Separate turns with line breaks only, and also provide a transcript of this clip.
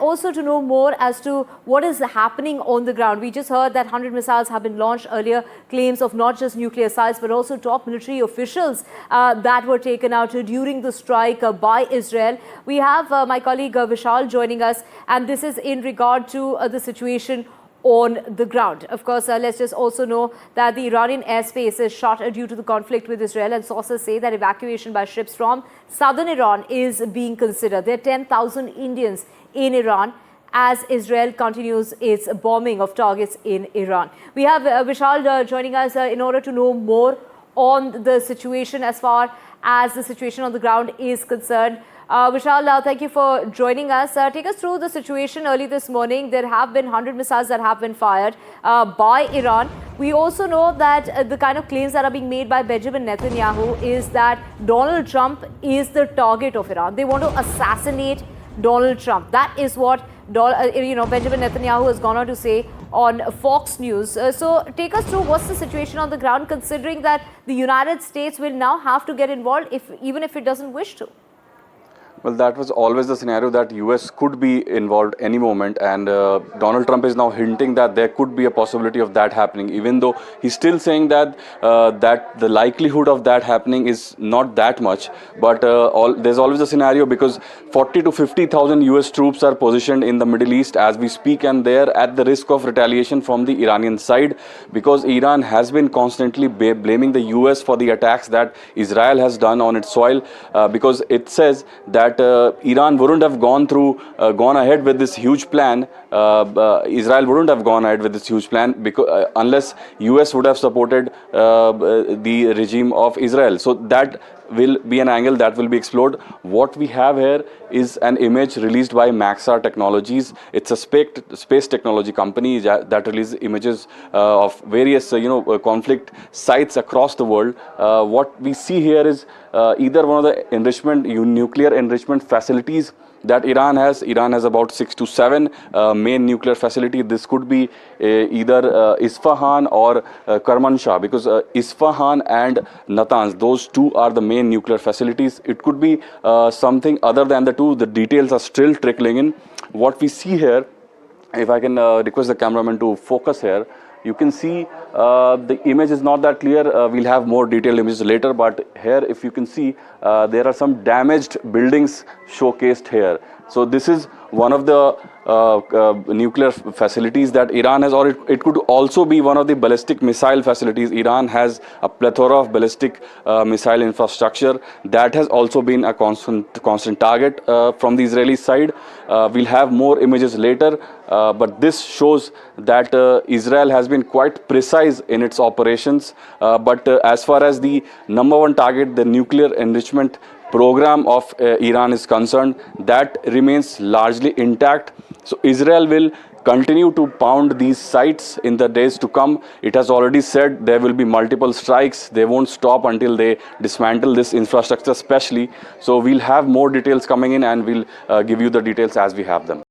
Also to know more as to what is happening on the ground. We just heard that 100 missiles have been launched earlier, claims of not just nuclear sites but also top military officials that were taken out during the strike by Israel. We have my colleague Vishal joining us, and this is in regard to the situation on the ground. Of course, let's just also know that the Iranian airspace is shut due to the conflict with Israel, and sources say that evacuation by ships from southern Iran is being considered. There are 10,000 Indians in Iran as Israel continues its bombing of targets in Iran. We have Vishal joining us in order to know more on the situation as far as the situation on the ground is concerned. Vishal, thank you for joining us. Take us through the situation early this morning. There have been 100 missiles that have been fired by Iran. We also know that the kind of claims that are being made by Benjamin Netanyahu is that Donald Trump is the target of Iran. They want to assassinate Donald Trump. That is what Benjamin Netanyahu has gone on to say on Fox News. So take us through what's the situation on the ground, considering that the United States will now have to get involved even if it doesn't wish to.
Well, that was always the scenario that US could be involved any moment, and Donald Trump is now hinting that there could be a possibility of that happening, even though he's still saying that that the likelihood of that happening is not that much. But there's always a scenario, because 40 to 50,000 US troops are positioned in the Middle East as we speak, and they're at the risk of retaliation from the Iranian side, because Iran has been constantly blaming the US for the attacks that Israel has done on its soil, because it says that Iran wouldn't have gone ahead with this huge plan. Israel wouldn't have gone ahead with this huge plan because unless US would have supported the regime of Israel. So that will be an angle that will be explored. What we have here is an image released by Maxar Technologies. It's a space technology company that releases images of various conflict sites across the world. What we see here is either one of the nuclear enrichment facilities that Iran has. Iran has about 6 to 7 main nuclear facilities. This could be either Isfahan or Kermanshah, because Isfahan and Natanz, those two are the main nuclear facilities. It could be something other than the two. The details are still trickling in. What we see here, if I can request the cameraman to focus here, you can see the image is not that clear. We'll have more detailed images later, but here if you can see there are some damaged buildings showcased here. So this is one of the nuclear facilities that Iran has, or it could also be one of the ballistic missile facilities. Iran has a plethora of ballistic missile infrastructure that has also been a constant target from the Israeli side. We'll have more images later, but this shows that Israel has been quite precise in its operations. But as far as the #1 target, the nuclear enrichment program of Iran is concerned, that remains largely intact. So Israel will continue to pound these sites in the days to come. It has already said there will be multiple strikes. They won't stop until they dismantle this infrastructure especially. So we'll have more details coming in, and we'll give you the details as we have them.